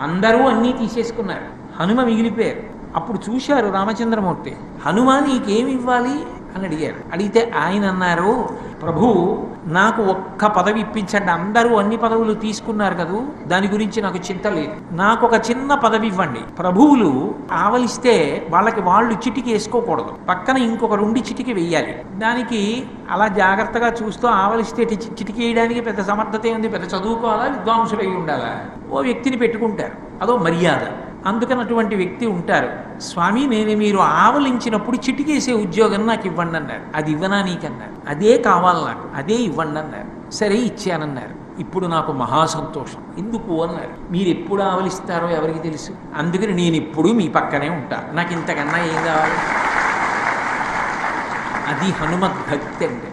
అందరూ అన్నీ తీసేసుకున్నారు, హనుమ మిగిలిపోయారు. అప్పుడు చూశారు రామచంద్రమూర్తి, హనుమ నీకేమి ఇవ్వాలి అని అడిగారు. అడిగితే ఆయన అన్నారు, ప్రభు నాకు ఒక్క పదవి ఇప్పించండి, అందరూ అన్ని పదవులు తీసుకున్నారు కదూ, దాని గురించి నాకు చింత లేదు, నాకు ఒక చిన్న పదవి ఇవ్వండి. ప్రభువులు ఆవలిస్తే వాళ్ళకి వాళ్ళు చిటికి వేసుకోకూడదు, పక్కన ఇంకొక 2 చిటికి వెయ్యాలి. దానికి అలా జాగ్రత్తగా చూస్తూ ఆవలిస్తే చిటికి వేయడానికి పెద్ద సమర్థత ఉంది, పెద్ద చదువుకోవాలా, విద్వాంసులై ఉండాలా, ఓ వ్యక్తిని పెట్టుకుంటారు, అదో మర్యాద. అందుకని అటువంటి వ్యక్తి ఉంటారు. స్వామి నేను మీరు ఆవలించినప్పుడు చిటికేసే ఉద్యోగం నాకు ఇవ్వండి అన్నారు. అది ఇవ్వనా నీకన్నారు. అదే కావాలి నాకు, అదే ఇవ్వండి అన్నారు. సరే ఇచ్చానన్నారు. ఇప్పుడు నాకు మహాసంతోషం. ఎందుకు అన్నారు. మీరు ఎప్పుడు ఆవలిస్తారో ఎవరికి తెలుసు, అందుకని నేను ఇప్పుడు మీ పక్కనే ఉంటా, నాకు ఇంతకన్నా ఏం కావాలి. అది హనుమద్భక్తి అంటే.